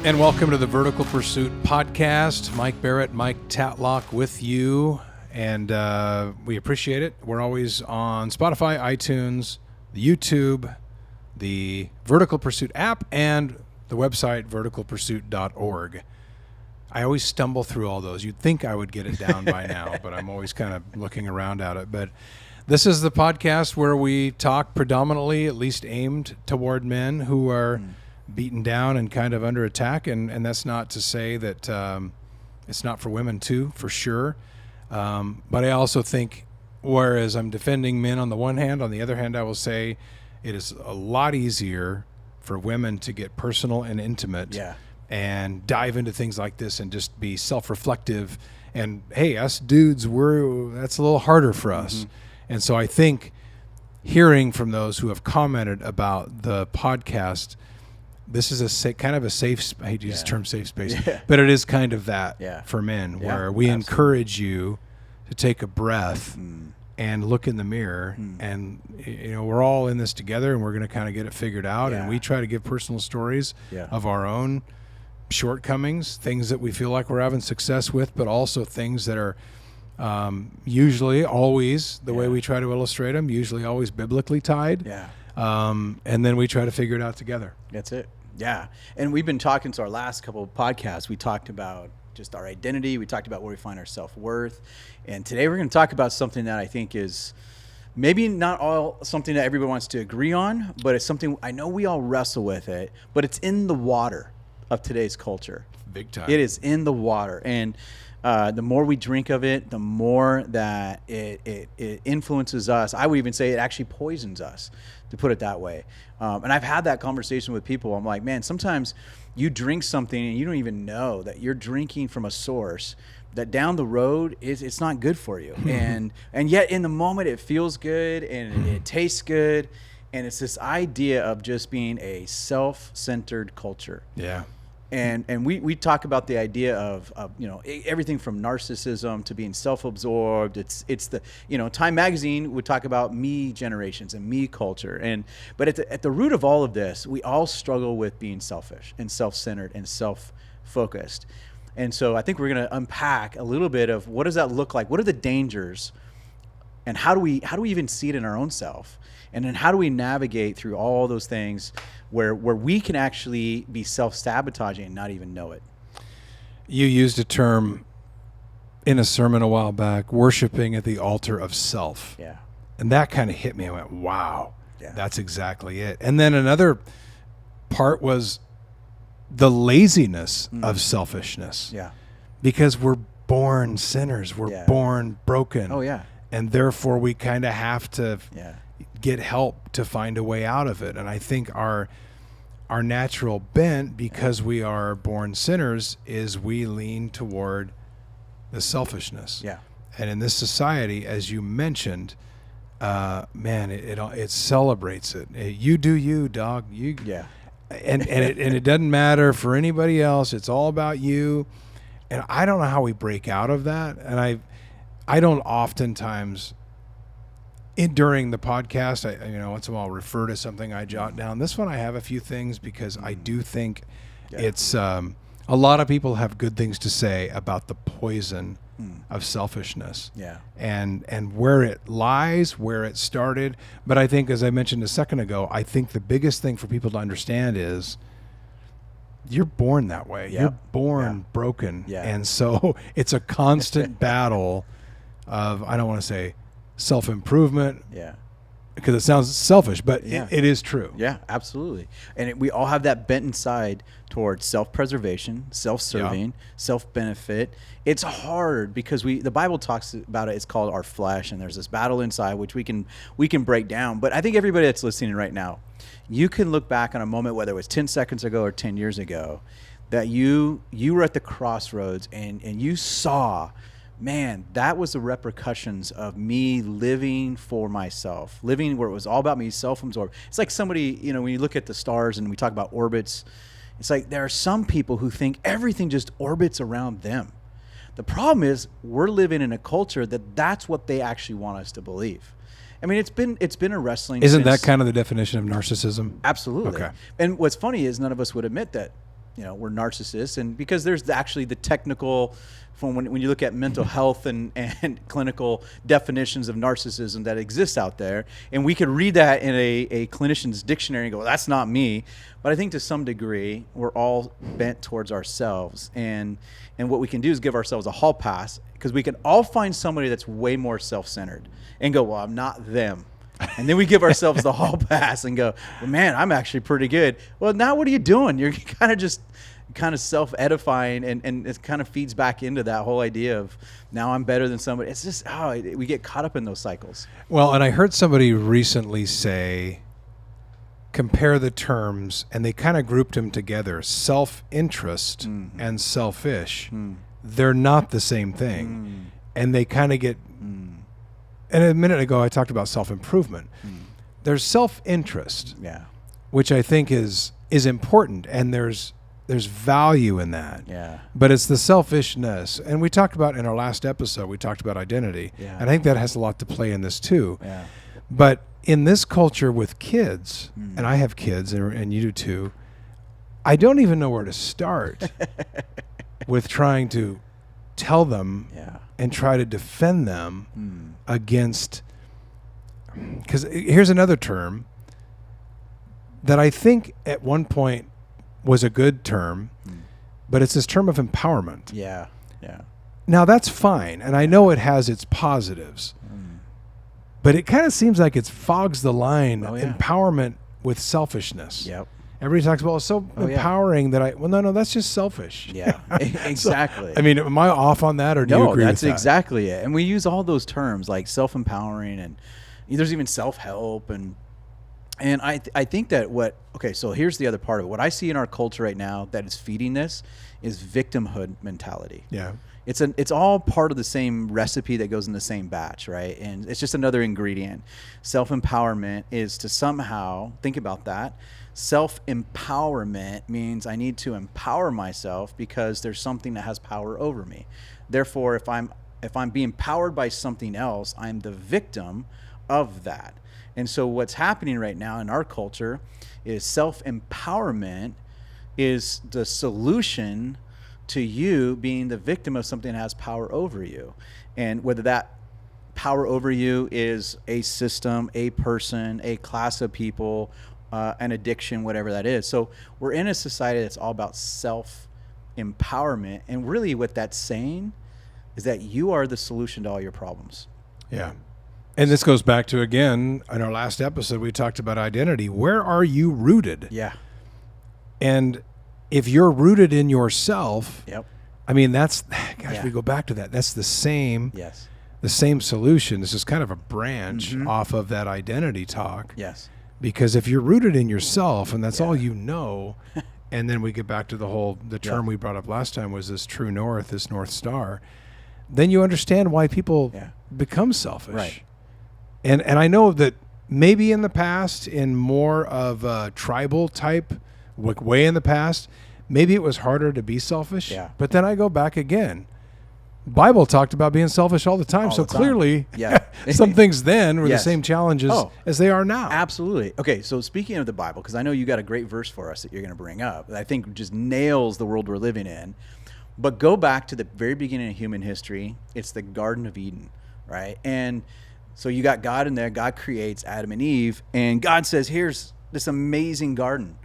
And welcome to the Vertical Pursuit podcast. Mike Barrett, Mike Tatlock with you, and we appreciate it. We're always on Spotify, iTunes, the YouTube, the Vertical Pursuit app, and the website verticalpursuit.org. I always stumble through all those. You'd think I would get it down by now, but I'm always kind of looking around at it. But this is the podcast where we talk predominantly, at least aimed toward men who are beaten down and kind of under attack, and that's not to say that it's not for women too, for sure. But I also think, whereas I'm defending men on the one hand, on the other hand, I will say it is a lot easier for women to get personal and intimate and dive into things like this and just be self-reflective. And hey, us dudes, that's a little harder for us. And so I think hearing from those who have commented about the podcast, this is kind of a safe, I hate to use the term safe space, but it is kind of that for men, where we encourage you to take a breath and look in the mirror, and we're all in this together, and we're going to kind of get it figured out. And we try to give personal stories of our own shortcomings, things that we feel like we're having success with, but also things that are usually always, the way we try to illustrate them, usually always biblically tied. And then we try to figure it out together. That's it. Yeah. And we've been talking to our last couple of podcasts. We talked about just our identity. We talked about where we find our self-worth. And today we're going to talk about something that I think is maybe not all something that everybody wants to agree on, but it's something I know we all wrestle with it, but it's in the water of today's culture. Big time. It is in the water. And the more we drink of it, the more that it influences us. I would even say it actually poisons us, to put it that way. And I've had that conversation with people. I'm like, man, sometimes you drink something and you don't even know that you're drinking from a source that down the road it's not good for you. and yet in the moment it feels good and it tastes good. And it's this idea of just being a self-centered culture. Yeah. And we talk about the idea of everything from narcissism to being self-absorbed. It's the Time Magazine would talk about me generations and me culture. But at the root of all of this, we all struggle with being selfish and self-centered and self-focused. And so I think we're going to unpack a little bit of what does that look like? What are the dangers, and how do we even see it in our own self? And then how do we navigate through all those things where we can actually be self-sabotaging and not even know it? You used a term in a sermon a while back, worshiping at the altar of self. Yeah. And that kind of hit me. I went, wow, that's exactly it. And then another part was the laziness of selfishness. Yeah. Because we're born sinners. We're born broken. Oh, yeah. And therefore we kind of have to get help to find a way out of it. And I think our natural bent, because we are born sinners, is we lean toward the selfishness. Yeah. And in this society, as you mentioned, man, it celebrates it. You do you, dog. And it doesn't matter for anybody else. It's all about you. And I don't know how we break out of that. And I don't oftentimes during the podcast, once in a while refer to something I jot down. This one I have a few things because I do think it's a lot of people have good things to say about the poison of selfishness. Yeah. And where it lies, where it started. But I think, as I mentioned a second ago, I think the biggest thing for people to understand is you're born that way. You're born broken. Yeah. And so it's a constant battle of, I don't want to say self-improvement, because it sounds selfish, but it is true. Yeah, absolutely. And we all have that bent inside towards self-preservation, self-serving, self-benefit. It's hard because the Bible talks about it. It's called our flesh, and there's this battle inside which we can break down. But I think everybody that's listening right now, you can look back on a moment, whether it was 10 seconds ago or 10 years ago, that you were at the crossroads and you saw, man, that was the repercussions of me living for myself, living where it was all about me, self-absorbed. It's like somebody, when you look at the stars and we talk about orbits, it's like there are some people who think everything just orbits around them. The problem is we're living in a culture that's what they actually want us to believe. I mean, it's been a wrestling. Isn't that kind of the definition of narcissism? Absolutely. Okay. And what's funny is none of us would admit that we're narcissists, and because there's actually the technical, from when you look at mental health and clinical definitions of narcissism that exists out there, and we could read that in a clinician's dictionary and go, well, that's not me. But I think to some degree, we're all bent towards ourselves, and what we can do is give ourselves a hall pass, because we can all find somebody that's way more self-centered and go, well, I'm not them. And then we give ourselves the hall pass and go, well, man, I'm actually pretty good. Well, now what are you doing? You're kind of self-edifying, and it kind of feeds back into that whole idea of now I'm better than somebody. It's just, we get caught up in those cycles. Well, and I heard somebody recently say, compare the terms, and they kind of grouped them together, self-interest and selfish. They're not the same thing. And they kind of get, and a minute ago I talked about self-improvement. There's self-interest, which I think is important, and there's value in that. But it's the selfishness. And we talked about in our last episode, we talked about identity. And I think that has a lot to play in this too. But in this culture with kids, and I have kids, and you do too, I don't even know where to start with trying to tell them and try to defend them against, because here's another term that I think at one point was a good term, but it's this term of empowerment. Now that's fine, and I know it has its positives, but it kind of seems like it fogs the line, empowerment with selfishness. Everybody talks about, it's so empowering that no, that's just selfish. Exactly. So, I mean, am I off on that, or do you agree with that? No, that's exactly it. And we use all those terms like self-empowering, and there's even self-help, and I think that so here's the other part of it. What I see in our culture right now that is feeding this is victimhood mentality. It's all part of the same recipe that goes in the same batch, right? And it's just another ingredient. Self-empowerment is to somehow, think about that. Self-empowerment means I need to empower myself because there's something that has power over me. Therefore, if I'm being powered by something else, I'm the victim of that. And so what's happening right now in our culture is self-empowerment is the solution to you being the victim of something that has power over you. And whether that power over you is a system, a person, a class of people, an addiction, whatever that is. So we're in a society that's all about self-empowerment. And really what that's saying is that you are the solution to all your problems. And this goes back to, again, in our last episode, we talked about identity. Where are you rooted? And if you're rooted in yourself, I mean, that's, we go back to that. That's the same, the same solution. This is kind of a branch off of that identity talk. Because if you're rooted in yourself and that's all you know, and then we get back to the term we brought up last time was this true north, this North Star, then you understand why people become selfish. And I know that maybe in the past, in more of a tribal type, way in the past, maybe it was harder to be selfish. But then I go back again. Bible talked about being selfish all the time. So clearly some things then were the same challenges as they are now. Absolutely. Okay, so speaking of the Bible, because I know you got a great verse for us that you're going to bring up that I think just nails the world we're living in. But go back to the very beginning of human history. It's the Garden of Eden, right? And so you got God in there. God creates Adam and Eve. And God says, here's this amazing garden.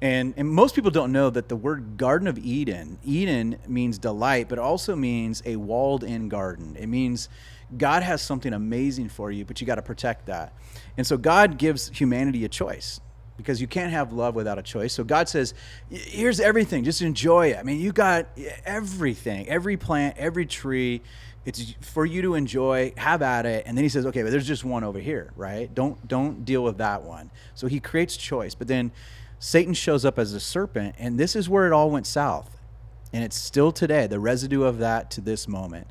And most people don't know that the word Garden of Eden means delight, but also means a walled-in garden. It means God has something amazing for you, but you got to protect that. And so God gives humanity a choice because you can't have love without a choice. So God says, here's everything. Just enjoy it. I mean, you got everything, every plant, every tree. It's for you to enjoy, have at it. And then he says, okay, but there's just one over here, right? Don't deal with that one. So he creates choice. But then Satan shows up as a serpent, and this is where it all went south. And it's still today, the residue of that to this moment.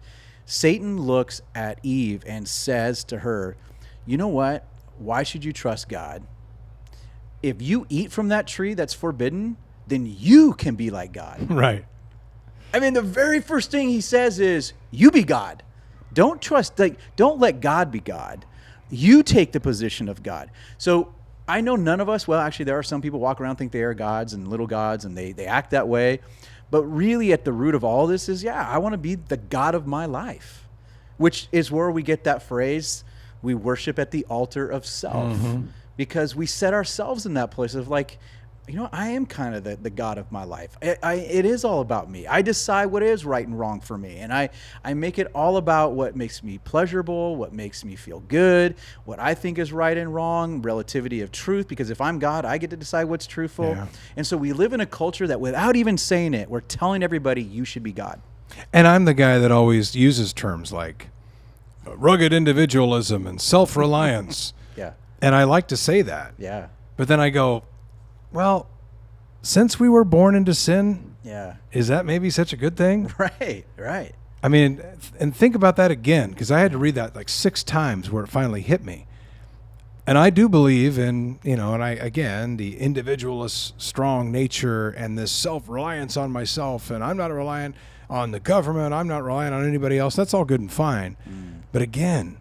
Satan looks at Eve and says to her, you know what? Why should you trust God? If you eat from that tree that's forbidden, then you can be like God. Right. I mean, the very first thing he says is, you be God. Don't let God be God. You take the position of God. So I know none of us, well, actually, there are some people walk around think they are gods and little gods, and they act that way. But really, at the root of all this is, I want to be the God of my life, which is where we get that phrase, we worship at the altar of self, because we set ourselves in that place of like, I am kind of the God of my life. It is all about me. I decide what is right and wrong for me. And I make it all about what makes me pleasurable, what makes me feel good, what I think is right and wrong, relativity of truth. Because if I'm God, I get to decide what's truthful. Yeah. And so we live in a culture that without even saying it, we're telling everybody you should be God. And I'm the guy that always uses terms like rugged individualism and self-reliance. Yeah. And I like to say that. Yeah. But then I go, well, since we were born into sin, is that maybe such a good thing? Right. I mean, and think about that again, because I had to read that like 6 times where it finally hit me. And I do believe in, the individualist strong nature and this self-reliance on myself, and I'm not reliant on the government, I'm not reliant on anybody else. That's all good and fine. But again,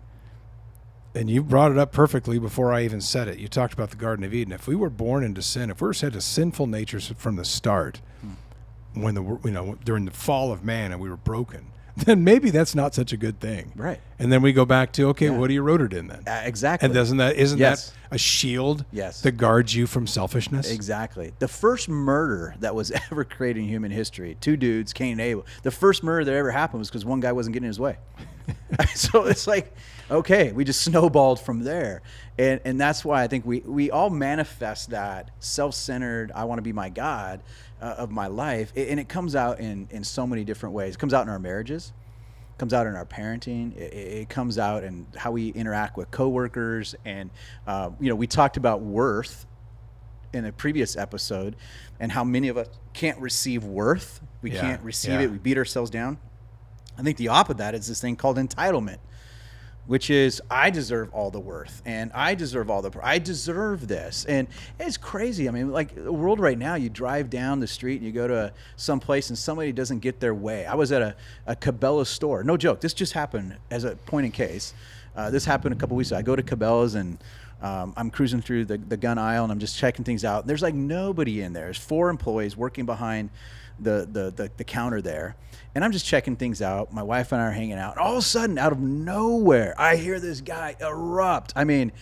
and you brought it up perfectly before I even said it. You talked about the Garden of Eden. If we were born into sin, if we were set to sinful natures from the start, when during the fall of man and we were broken, then maybe that's not such a good thing. Right. And then we go back to, what are you rooted in then? Exactly. And isn't that a shield that guards you from selfishness? Exactly. The first murder that was ever created in human history, 2 dudes, Cain and Abel, the first murder that ever happened was because one guy wasn't getting his way. So it's like, okay, we just snowballed from there. And that's why I think we all manifest that self-centered, I want to be my God of my life. And it comes out in so many different ways. It comes out in our marriages. It comes out in our parenting. It comes out in how we interact with coworkers. And, we talked about worth in a previous episode and how many of us can't receive worth. We can't receive it. We beat ourselves down. I think the opposite of that is this thing called entitlement, which is I deserve all the worth and I deserve I deserve this. And it's crazy. I mean, like the world right now, you drive down the street and you go to some place and somebody doesn't get their way. I was at a Cabela's store. No joke. This just happened as a point in case. This happened a couple weeks ago. I go to Cabela's and I'm cruising through the gun aisle and I'm just checking things out. There's like nobody in there. There's 4 employees working behind the counter there. And I'm just checking things out. My wife and I are hanging out. And all of a sudden, out of nowhere, I hear this guy erupt. I mean,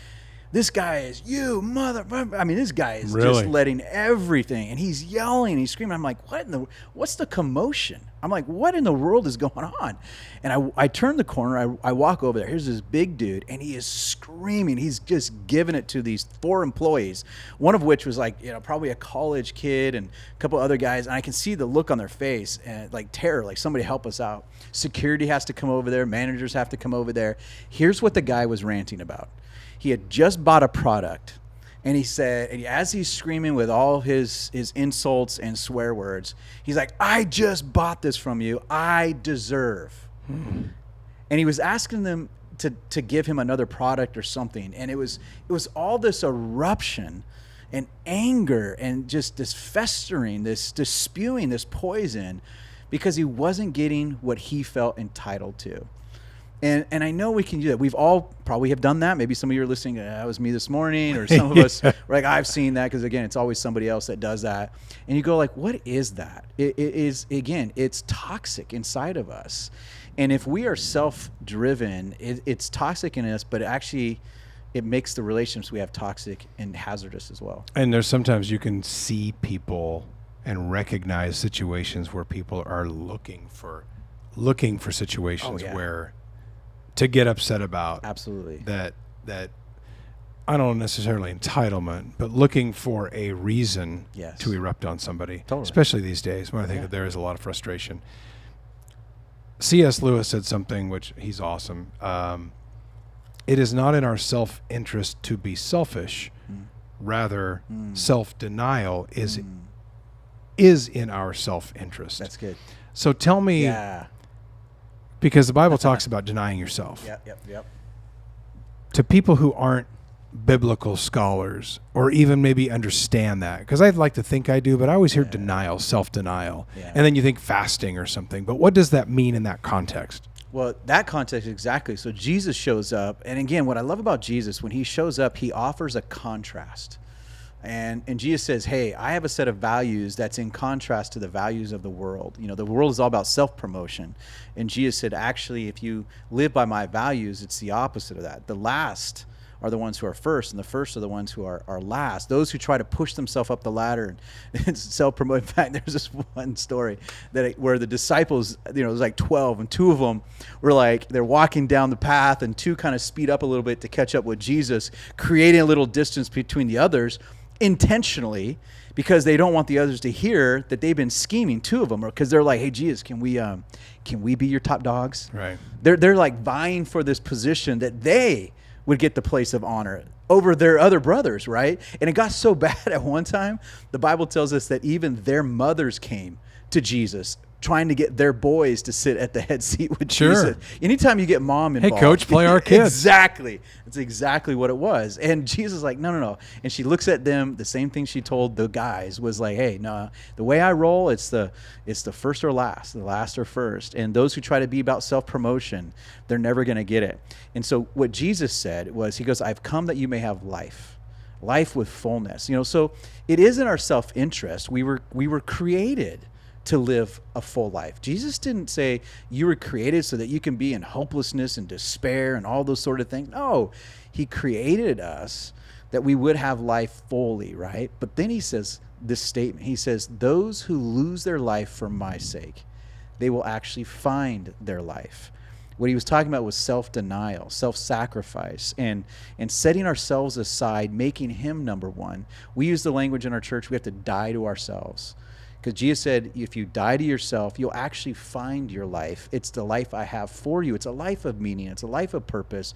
this guy is, this guy is just letting everything. And he's yelling, he's screaming. I'm like, what's the commotion? I'm like, what in the world is going on? And I turn the corner, I walk over there. Here's this big dude, and he is screaming. He's just giving it to these 4 employees, one of which was like, probably a college kid and a couple other guys. And I can see the look on their face and like terror, like somebody help us out. Security has to come over there. Managers have to come over there. Here's what the guy was ranting about. He had just bought a product, and he said, and as he's screaming with all his insults and swear words, he's like, I just bought this from you. I deserve. And he was asking them to give him another product or something. And it was all this eruption and anger and just this festering, this spewing, this poison, because he wasn't getting what he felt entitled to. And I know we can do that. We've all probably have done that. Maybe some of you are listening, that was me this morning, or some of us, like, I've seen that, because, again, it's always somebody else that does that. And you go, like, what is that? It is, again, it's toxic inside of us. And if we are self-driven, it's toxic in us, but it makes the relationships we have toxic and hazardous as well. And there's sometimes you can see people and recognize situations where people are looking for situations where to get upset about. Absolutely. That I don't necessarily entitlement, but looking for a reason to erupt on somebody. Totally. Especially these days when I think that there is a lot of frustration. C.S. Lewis said something which he's awesome. It is not in our self-interest to be selfish. Rather, self-denial is in our self-interest. That's good. So tell me, because the Bible talks about denying yourself. Yep. To people who aren't biblical scholars or even maybe understand that, because I'd like to think I do, but I always hear denial, self-denial, and then you think fasting or something. But what does that mean in that context? Well, that context, exactly. So Jesus shows up. And again, what I love about Jesus, when he shows up, he offers a contrast. And Jesus says, hey, I have a set of values that's in contrast to the values of the world. You know, the world is all about self-promotion. And Jesus said, actually, if you live by my values, it's the opposite of that. The last are the ones who are first, and the first are the ones who are last. Those who try to push themselves up the ladder and self-promote. In fact, there's this one story where the disciples, you know, it was like 12, and 2 of them were like, they're walking down the path, and 2 kind of speed up a little bit to catch up with Jesus, creating a little distance between the others intentionally, because they don't want the others to hear that they've been scheming. 2 of them, because they're like, hey, Jesus, can we be your top dogs? Right. They're like vying for this position that they would get the place of honor over their other brothers, right? And it got so bad at one time, the Bible tells us that even their mothers came to Jesus trying to get their boys to sit at the head seat with Jesus. Anytime you get mom involved. Hey, coach, play our kids. Exactly. That's exactly what it was. And Jesus is like, no. And she looks at them, the same thing she told the guys was like, hey, no, the way I roll, it's the first or last, the last or first. And those who try to be about self-promotion, they're never going to get it. And so what Jesus said was, he goes, I've come that you may have life with fullness. You know, so it isn't our self-interest. We were created to live a full life. Jesus didn't say you were created so that you can be in hopelessness and despair and all those sort of things. No, he created us that we would have life fully, right? But then he says this statement. He says, those who lose their life for my sake, they will actually find their life. What he was talking about was self-denial, self-sacrifice, and setting ourselves aside, making him number one. We use the language in our church, we have to die to ourselves. Because Jesus said, if you die to yourself, you'll actually find your life. It's the life I have for you. It's a life of meaning. It's a life of purpose.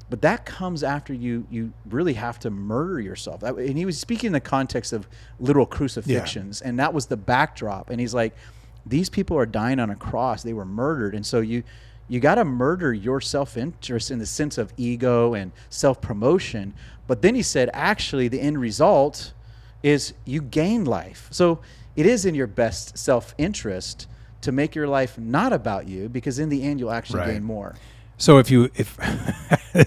But that comes after you really have to murder yourself. And he was speaking in the context of literal crucifixions. Yeah. And that was the backdrop. And he's like, these people are dying on a cross. They were murdered. And so you got to murder your self-interest in the sense of ego and self-promotion. But then he said, actually, the end result is you gain life. So it is in your best self-interest to make your life not about you, because in the end, you'll actually gain more. So if I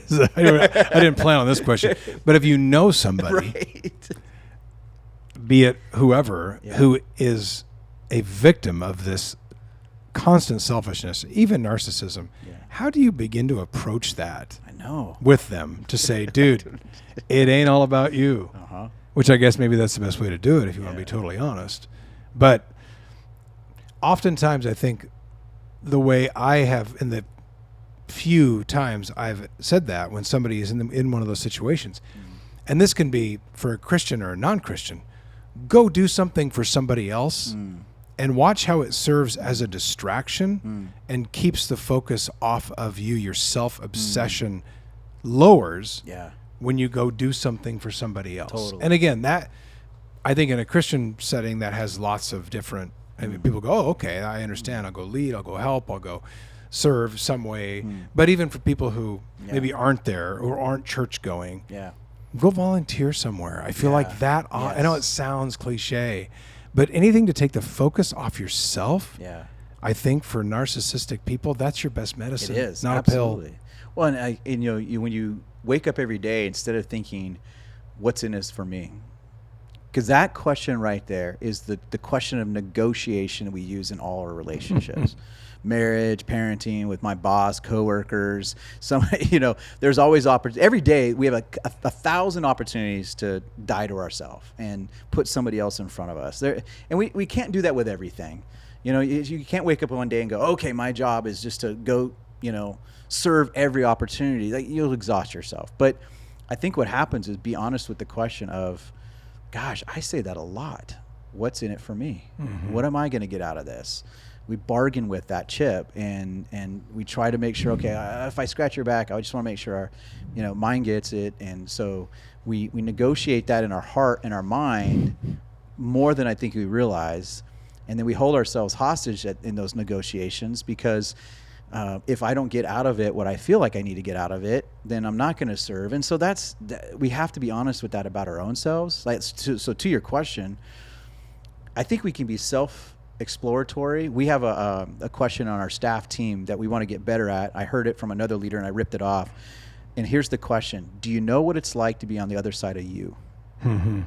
didn't plan on this question, but if you know somebody, right, be it whoever, who is a victim of this constant selfishness, even narcissism, how do you begin to approach that? I know. With them to say, dude, it ain't all about you. Uh-huh. Which I guess maybe that's the best way to do it if you want to be totally honest. But oftentimes I think the way I have, in the few times I've said that, when somebody is in one of those situations, and this can be for a Christian or a non-Christian, go do something for somebody else and watch how it serves as a distraction and keeps the focus off of you. Your self-obsession lowers when you go do something for somebody else. Totally. And again, that, I think in a Christian setting, that has lots of different, I mean, people go, oh, okay, I understand. I'll go lead, I'll go help, I'll go serve some way. But even for people who maybe aren't there or aren't church going, go volunteer somewhere. I feel like that, I know it sounds cliche, but anything to take the focus off yourself, I think for narcissistic people, that's your best medicine. It is. Not Absolutely. a pill. Well, and you know, when you wake up every day, instead of thinking, what's in this for me? Because that question right there is the question of negotiation we use in all our relationships. Marriage, parenting, with my boss, coworkers. There's always opportunity. Every day we have a 1,000 opportunities to die to ourselves and put somebody else in front of us. And we can't do that with everything. You know, you can't wake up one day and go, okay, my job is just to go, serve every opportunity. Like, you'll exhaust yourself. But I think what happens is, be honest with the question of, gosh, I say that a lot. What's in it for me? What am I going to get out of this? We bargain with that chip, and we try to make sure, okay, if I scratch your back, I just want to make sure mine gets it. And so we negotiate that in our heart and our mind more than I think we realize. And then we hold ourselves hostage in those negotiations, because if I don't get out of it what I feel like I need to get out of it, then I'm not going to serve. And so we have to be honest with that about our own selves. So to your question, I think we can be exploratory. We have a question on our staff team that we want to get better at. I heard it from another leader and I ripped it off. And here's the question. Do you know what it's like to be on the other side of you? Mm-hmm.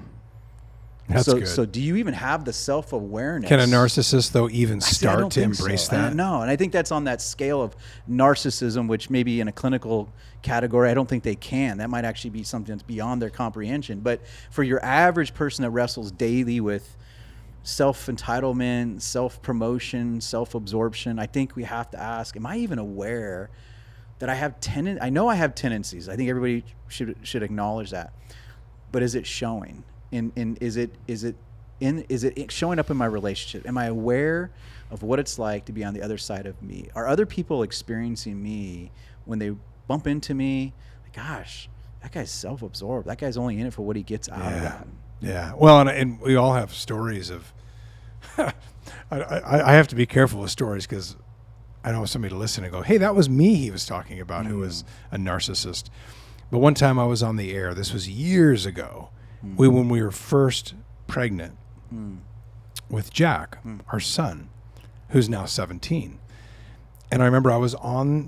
That's good. So do you even have the self-awareness? Can a narcissist, though, even start to embrace that? No, and I think that's on that scale of narcissism, which maybe in a clinical category, I don't think they can. That might actually be something that's beyond their comprehension. But for your average person that wrestles daily with self-entitlement, self-promotion, self-absorption, I think we have to ask, am I even aware that I have I know I have tendencies. I think everybody should acknowledge that. But is it showing? Is it showing up in my relationship? Am I aware of what it's like to be on the other side of me? Are other people experiencing me when they bump into me? Like, gosh, that guy's self-absorbed. That guy's only in it for what he gets out of that. Yeah. Well, and we all have stories of. I have to be careful with stories because I don't want somebody to listen and go, "Hey, that was me." He was talking about who was a narcissist. But one time I was on the air. This was years ago. When we were first pregnant with Jack, our son, who's now 17. And I remember I was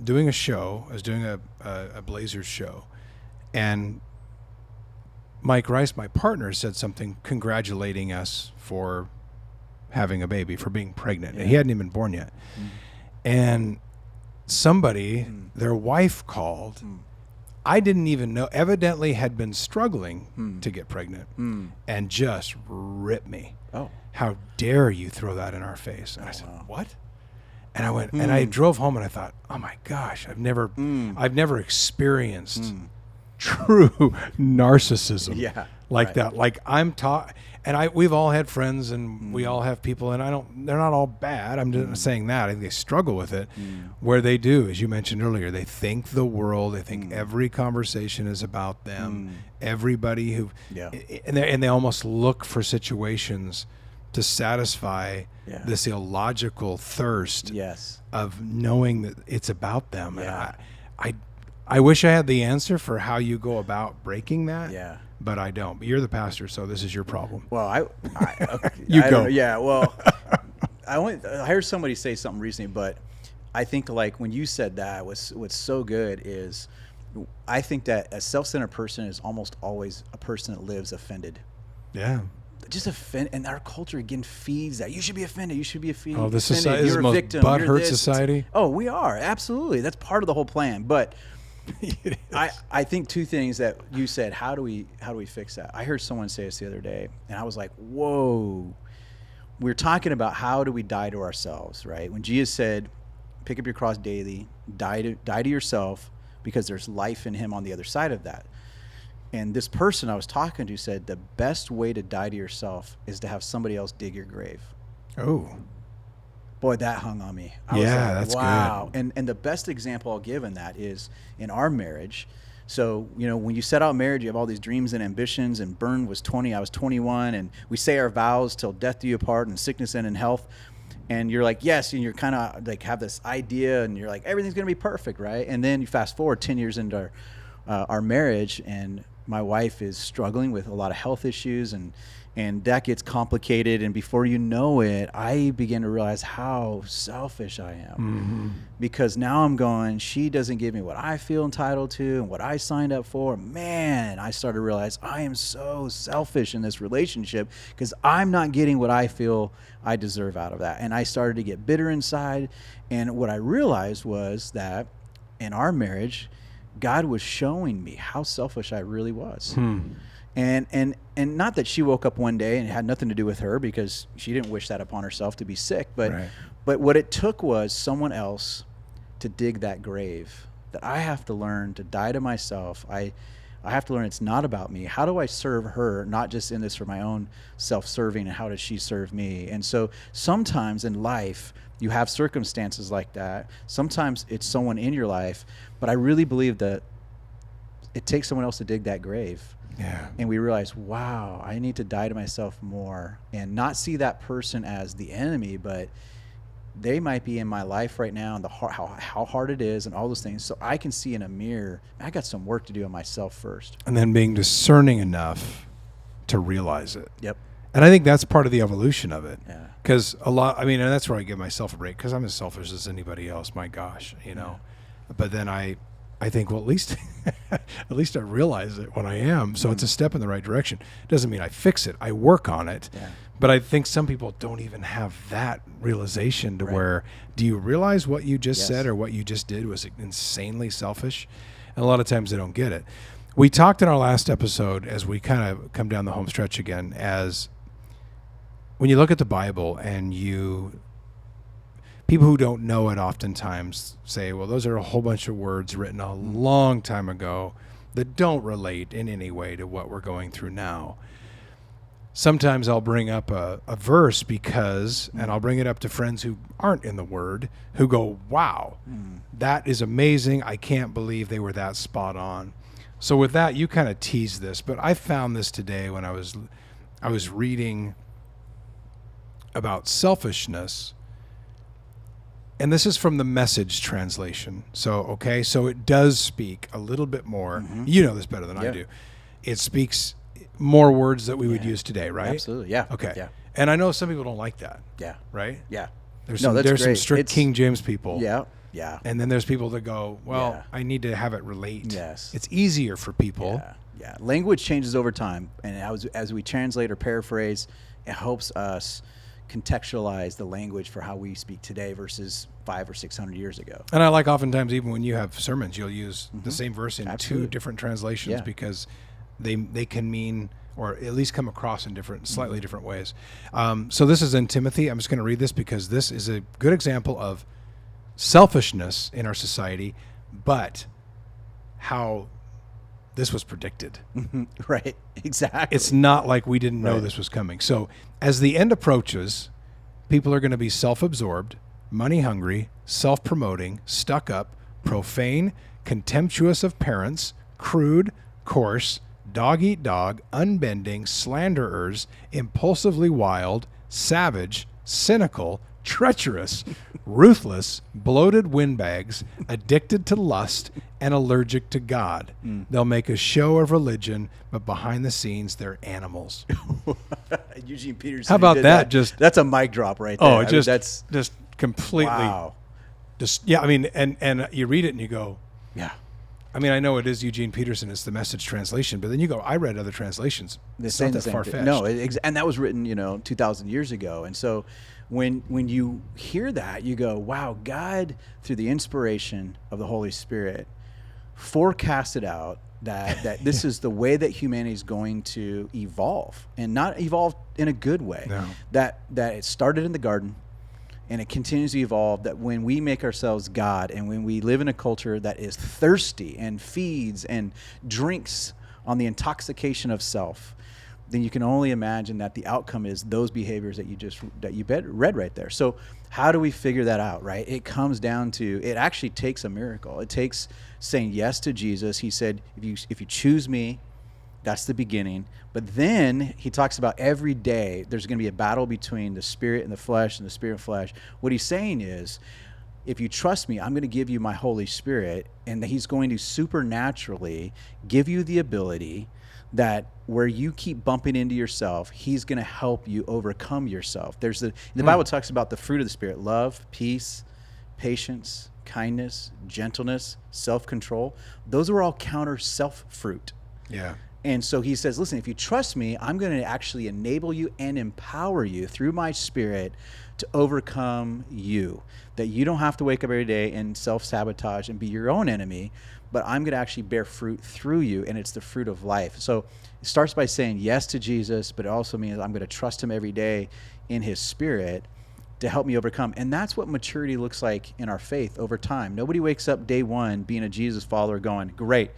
doing a show. I was doing a Blazers show. And Mike Rice, my partner, said something congratulating us for having a baby, for being pregnant. Yeah. And he hadn't even been born yet. And somebody, their wife called. I didn't even know, evidently had been struggling to get pregnant and just ripped me. Oh. How dare you throw that in our face? And I said, what? And I went, and I drove home and I thought, oh my gosh, I've never experienced true narcissism like that. Like I'm taught, and we've all had friends and we all have people, and they're not all bad. I'm just saying that. I think they struggle with it where they do, as you mentioned earlier, they think the world, they think every conversation is about them, everybody and they almost look for situations to satisfy this illogical thirst of knowing that it's about them. And I wish I had the answer for how you go about breaking that. Yeah. But I don't. But you're the pastor, so this is your problem. Well, you go. Well, I heard somebody say something recently, but I think like when you said that, what's so good is I think that a self-centered person is almost always a person that lives offended. Yeah. Just offended, and our culture again feeds that. You should be offended. You should be offended. Oh, this society is the most butthurt society. Oh, we are absolutely. That's part of the whole plan, but. I think two things that you said. How do we fix that? I heard someone say this the other day, and I was like, "Whoa!" We're talking about how do we die to ourselves, right? When Jesus said, "Pick up your cross daily, die to yourself," because there's life in Him on the other side of that. And this person I was talking to said the best way to die to yourself is to have somebody else dig your grave. Oh. Boy, that hung on me. I was like, that's wow. Good. And the best example I'll give in that is in our marriage. So, when you set out marriage, you have all these dreams and ambitions, and Bern was 20, I was 21, and we say our vows till death do you apart, and sickness and in health. And you're like, yes, and you're kind of like have this idea, and you're like, everything's going to be perfect, right? And then you fast forward 10 years into our marriage, and my wife is struggling with a lot of health issues, and that gets complicated, and before you know it, I begin to realize how selfish I am. Because now I'm going, she doesn't give me what I feel entitled to and what I signed up for. Man, I started to realize I am so selfish in this relationship because I'm not getting what I feel I deserve out of that. And I started to get bitter inside, and what I realized was that in our marriage, God was showing me how selfish I really was. And not that she woke up one day and it had nothing to do with her, because she didn't wish that upon herself to be sick, but what it took was someone else to dig that grave, that I have to learn to die to myself. I have to learn it's not about me. How do I serve her, not just in this for my own self-serving, and how does she serve me? And so sometimes in life you have circumstances like that. Sometimes it's someone in your life, but I really believe that it takes someone else to dig that grave. Yeah. And we realize, wow, I need to die to myself more and not see that person as the enemy, but they might be in my life right now, and how hard it is and all those things. So I can see in a mirror, I got some work to do on myself first. And then being discerning enough to realize it. Yep. And I think that's part of the evolution of it. Yeah. Because and that's where I give myself a break, because I'm as selfish as anybody else. My gosh, But then I think, well, at least I realize it when I am. So it's a step in the right direction. Doesn't mean I fix it. I work on it. Yeah. But I think some people don't even have that realization to where, do you realize what you just said or what you just did was insanely selfish? And a lot of times they don't get it. We talked in our last episode, as we kind of come down the home stretch again, as when you look at the Bible and people who don't know it oftentimes say, well, those are a whole bunch of words written a long time ago that don't relate in any way to what we're going through now. Sometimes I'll bring up a verse and I'll bring it up to friends who aren't in the Word, who go, wow, that is amazing. I can't believe they were that spot on. So with that, you kind of teased this, but I found this today when I was reading about selfishness. And this is from the Message translation. So it does speak a little bit more. You know this better than I do. It speaks more words that we would use today, right? Absolutely, yeah. Okay. Yeah. And I know some people don't like that. Yeah. Right? Yeah. There's some strict King James people. Yeah. Yeah. And then there's people that go, well, I need to have it relate. Yes. It's easier for people. Yeah. Language changes over time. And as we translate or paraphrase, it helps us contextualize the language for how we speak today versus 500 or 600 years ago. And I like oftentimes, even when you have sermons, you'll use the same verse in two different translations because they can mean, or at least come across in slightly different ways. So this is in Timothy. I'm just going to read this because this is a good example of selfishness in our society, but how this was predicted. Right, exactly. It's not like we didn't know this was coming. So as the end approaches, people are going to be self-absorbed, money-hungry, self-promoting, stuck-up, profane, contemptuous of parents, crude, coarse, dog-eat-dog, unbending, slanderers, impulsively wild, savage, cynical, treacherous, ruthless, bloated windbags, addicted to lust, and allergic to God. They'll make a show of religion, but behind the scenes, they're animals. Eugene Peterson. How about that? That's a mic drop right there. Oh, that's just completely. Wow. And you read it and you go, yeah. I mean, I know it is Eugene Peterson. It's the Message translation, but then you go, I read other translations. It's not that far-fetched. No, and that was written, 2,000 years ago. And so when you hear that, you go, wow, God, through the inspiration of the Holy Spirit, forecasted out that this is the way that humanity is going to evolve, and not evolve in a good way. No. That it started in the garden, and it continues to evolve, that when we make ourselves God and when we live in a culture that is thirsty and feeds and drinks on the intoxication of self, then you can only imagine that the outcome is those behaviors that you read right there. So how do we figure that out, right? It comes down to, it actually takes a miracle. It takes saying yes to Jesus. He said, if you choose me, that's the beginning. But then he talks about every day there's going to be a battle between the spirit and the flesh and the spirit and flesh. What he's saying is, if you trust me, I'm going to give you my Holy Spirit, and he's going to supernaturally give you the ability that where you keep bumping into yourself, he's going to help you overcome yourself. The Bible talks about the fruit of the Spirit: love, peace, patience, kindness, gentleness, self-control. Those are all counter self fruit. Yeah. And so he says, listen, if you trust me, I'm going to actually enable you and empower you through my Spirit to overcome you. That you don't have to wake up every day and self-sabotage and be your own enemy, but I'm going to actually bear fruit through you, and it's the fruit of life. So it starts by saying yes to Jesus, but it also means I'm going to trust him every day in his Spirit to help me overcome. And that's what maturity looks like in our faith over time. Nobody wakes up day one being a Jesus follower going, great.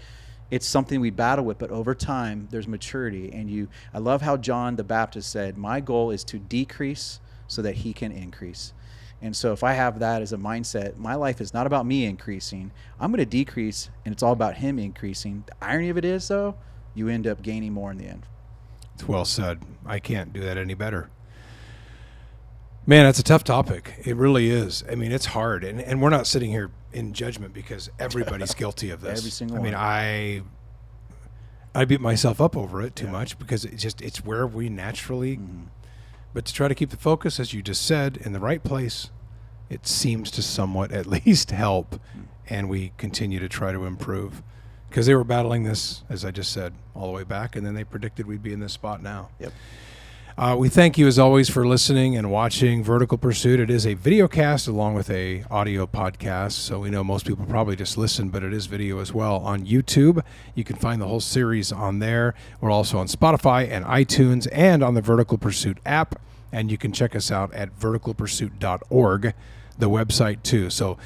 It's something we battle with, but over time there's maturity. And I love how John the Baptist said, my goal is to decrease so that he can increase. And so if I have that as a mindset, my life is not about me increasing. I'm going to decrease, and it's all about him increasing. The irony of it is, though, you end up gaining more in the end. It's well said. I can't do that any better. Man, that's a tough topic. It really is. I mean, it's hard. And we're not sitting here in judgment because everybody's guilty of this. Every single one. I mean, I beat myself up over it too much because it's where we naturally, but to try to keep the focus, as you just said, in the right place, it seems to somewhat at least help. And we continue to try to improve because they were battling this, as I just said, all the way back. And then they predicted we'd be in this spot now. Yep. We thank you as always for listening and watching Vertical Pursuit. It is a video cast along with a audio podcast. So we know most people probably just listen, but it is video as well on YouTube. You can find the whole series on there. We're also on Spotify and iTunes and on the Vertical Pursuit app. And you can check us out at verticalpursuit.org, the website too. So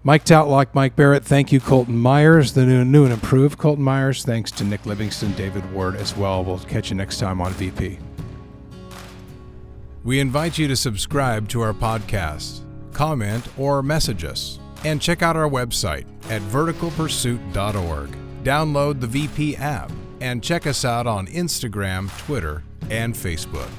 Mike Tatlock, Mike Barrett, thank you, Colton Myers, the new and improved Colton Myers. Thanks to Nick Livingston, David Ward as well. We'll catch you next time on VP. We invite you to subscribe to our podcast, comment, or message us, and check out our website at verticalpursuit.org. Download the VP app and check us out on Instagram, Twitter, and Facebook.